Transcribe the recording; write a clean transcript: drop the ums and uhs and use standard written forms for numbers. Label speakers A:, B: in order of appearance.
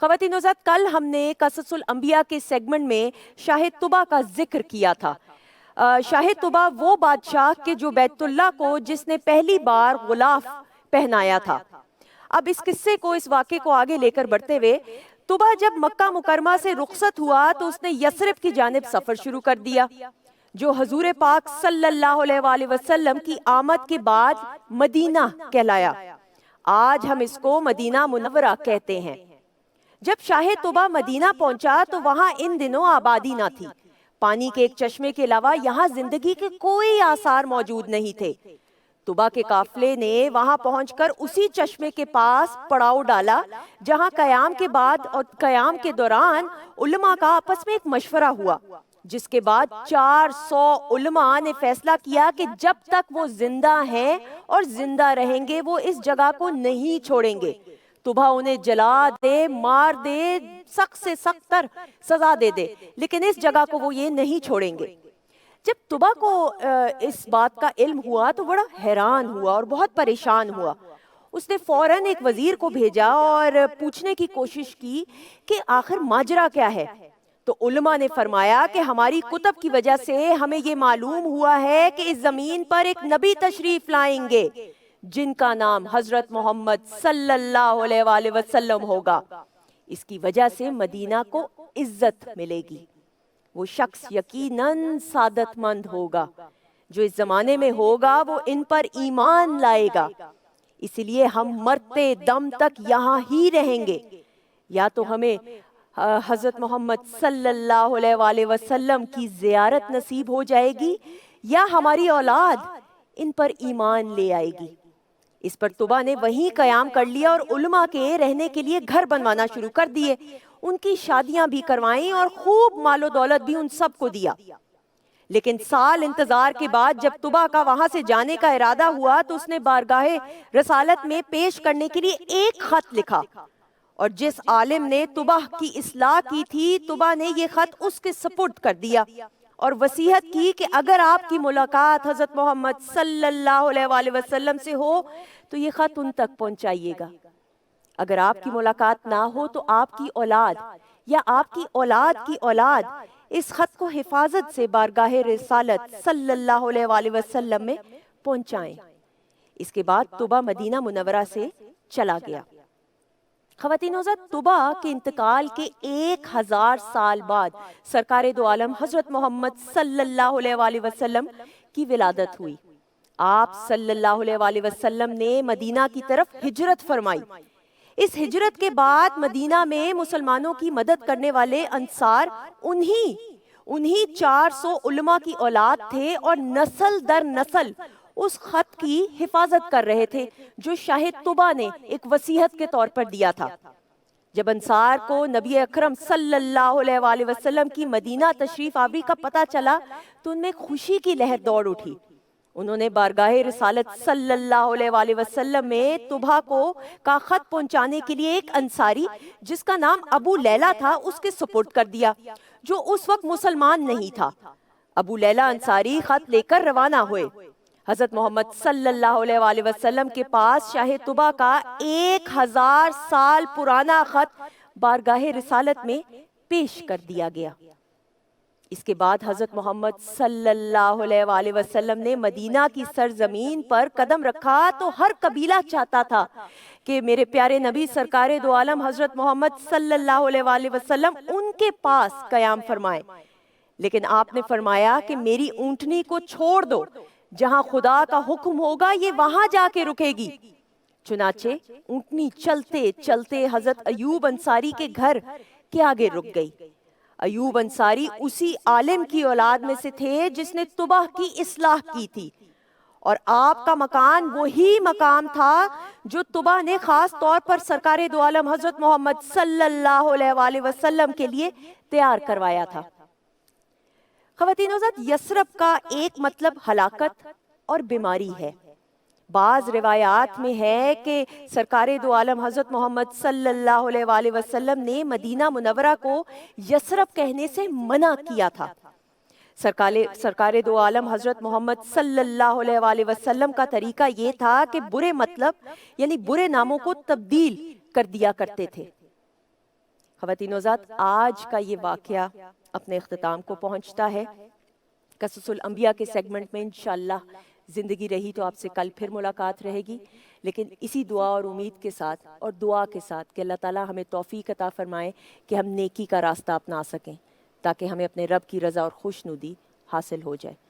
A: ख़वातीन हज़रात, कल हमने क़ससुल अंबिया के सेगमेंट में शाह तुबा का जिक्र किया था। शाह तुबा वो बादशाह के जो बैतुल्लाह को जिसने पहली बार गुलाफ पहनाया था। अब इस किस्से को, इस वाक़े को आगे लेकर बढ़ते हुए, तुबा जब मक्का मुकरमा से रुखसत हुआ तो उसने यसरिब की जानिब सफ़र शुरू कर दिया, जो हजूर पाक सल्लल्लाहु अलैहि वसल्लम की आमद के बाद मदीना कहलाया। आज हम इसको मदीना मुनव्वरा कहते हैं। जब शाह तुबा मदीना पहुंचा तो वहां इन दिनों आबादी ना थी। पानी के एक चश्मे के अलावा यहाँ जिंदगी के कोई आसार मौजूद नहीं थे। तुबा के काफिले ने वहां पहुंचकर उसी चश्मे के पास पड़ाव डाला जहां कयाम के बाद और कयाम के दौरान उलमा का आपस में एक मशवरा हुआ, जिसके बाद 400 उलमा ने फैसला किया कि जब तक वो जिंदा हैं और जिंदा रहेंगे वो इस जगह को नहीं छोड़ेंगे। तुबा उन्हें जला दे, मार दे, सख्त से सख्त तर सजा दे दे, लेकिन इस जगह को वो ये नहीं छोड़ेंगे। जब तुबा को इस बात का इल्म हुआ तो बड़ा हैरान हुआ और बहुत परेशान हुआ। उसने फौरन एक वजीर को भेजा और पूछने की कोशिश की कि आखिर माजरा क्या है। तो उलमा ने फरमाया कि हमारी कुतब की वजह से हमें ये मालूम हुआ है कि इस जमीन पर एक नबी तशरीफ लाएंगे जिनका नाम हजरत मोहम्मद सल्लल्लाहु अलैहि वसल्लम होगा। इसकी वजह से मदीना को इज्जत मिलेगी। वो शख्स यकीनन सादतमंद होगा, जो इस जमाने में होगा वो इन पर ईमान लाएगा। इसलिए हम मरते दम तक यहाँ ही रहेंगे। या तो हमें हजरत मोहम्मद सल्लल्लाहु अलैहि वसल्लम की ज़ियारत नसीब हो जाएगी या हमारी औलाद इन पर ईमान ले आएगी। इस पर तुबा ने वहीं कयाम कर लिया और उलमा के रहने के लिए घर बनवाना शुरू कर दिए। उनकी शादियां भी करवाईं और खूब मालो दौलत भी उन सबको दिया। लेकिन साल इंतजार के बाद जब तुबा का वहां से जाने का इरादा हुआ तो उसने बारगाहे रसालत में पेश करने के लिए एक खत लिखा, और जिस आलिम ने तुबा की इस्लाह की थी, तुबा ने ये खत उसके सपुर्द कर दिया और वसीयत की कि अगर आपकी मुलाकात हजरत मोहम्मद सल्लल्लाहु अलैहि वसल्लम से हो तो ये खत उन तक पहुंचाइएगा। अगर आपकी मुलाकात ना हो तो आपकी औलाद या आपकी औलाद की औलाद इस खत को हिफाजत से बारगाहे रिसालत सल्लल्लाहु अलैहि वसल्लम में पहुंचाएं। इसके बाद तुबा मदीना मुनव्वरा से चला गया। ख़वातीन हज़रात, तुबा के इंतकाल के 1000 साल बाद सरकारे दो आलम हजरत मोहम्मद सल्लल्लाहु अलैहि वसल्लम की विलादत हुई। आप सल्लल्लाहु अलैहि वसल्लम ने मदीना की तरफ हिजरत फरमाई। इस हिजरत के बाद मदीना में मुसलमानों की मदद करने वाले अंसार उन्हीं 400 उलमा की औलाद थे और नस्ल दर नस्ल उस खत की हिफाजत कर रहे थे जो शाह तुबा ने एक वसीयत के तौर पर दिया था। जब अंसार को नबी अकरम सल्लल्लाहु अलैहि वसल्लम की मदीना तशरीफ आवरी का पता चला तो उनमें खुशी की लहर दौड़ उठी। उन्होंने बारगाहे रिसालत सल्लल्लाहु अलैहि वसल्लम में तुबा को का खत पहुंचाने के लिए एक अंसारी जिसका नाम अबू लैला था उसके सुपुर्द कर दिया, जो उस वक्त मुसलमान नहीं था। अबू लैला अंसारी खत लेकर रवाना हुए। हजरत मोहम्मद सल्लल्लाहु अलैहि वसल्लम के पास शाह तुबा का 1000 साल पुराना खत बारगाहे रिसालत में पेश कर दिया गया। इसके बाद हजरत मोहम्मद सल्लल्लाहु अलैहि वसल्लम ने मदीना की सरजमीन पर कदम रखा तो हर कबीला चाहता था कि मेरे प्यारे नबी सरकारे दो आलम हजरत मोहम्मद सल्लल्लाहु अलैहि वसल्लम उनके पास कयाम फरमाए। लेकिन आपने फरमाया कि मेरी ऊंटनी को छोड़ दो, जहां खुदा का हुक्म होगा ये वहां जाके रुकेगी। चुनाचे ऊंटनी चलते चलते हजरत अयूब अंसारी के घर के आगे रुक गई। अयूब अंसारी उसी आलिम की औलाद में से थे जिसने तुबा की इस्लाह की थी, और आपका मकान वही मकाम था जो तुबा ने खास तौर पर सरकारे दो आलम हजरत मोहम्मद सल्लल्लाहु अलैहि वसल्लम के लिए तैयार करवाया था। ख़वातीन हज़रात, यसरब का एक मतलब हलाकत और बीमारी है। बाज़ रिवायात में है कि सरकारे दो आलम हजरत मोहम्मद सल्लल्लाहु अलैहि वसल्लम ने मदीना मुनव्वरा को यसरब कहने से मना किया था। सरकारे दो आलम हजरत मोहम्मद सल्लल्लाहु अलैहि वसल्लम का तरीका ये था कि बुरे मतलब यानी बुरे नामों को तब्दील कर दिया करते थे। خواتین وزات، آج کا یہ واقعہ اپنے اختتام کو پہنچتا ہے۔ قصص الانبیاء کے سیگمنٹ میں انشاءاللہ زندگی رہی تو آپ سے کل پھر ملاقات رہے گی، لیکن اسی دعا اور امید کے ساتھ اور دعا کے ساتھ کہ اللہ تعالیٰ ہمیں توفیق عطا فرمائے کہ ہم نیکی کا راستہ اپنا سکیں، تاکہ ہمیں اپنے رب کی رضا اور خوشنودی حاصل ہو جائے۔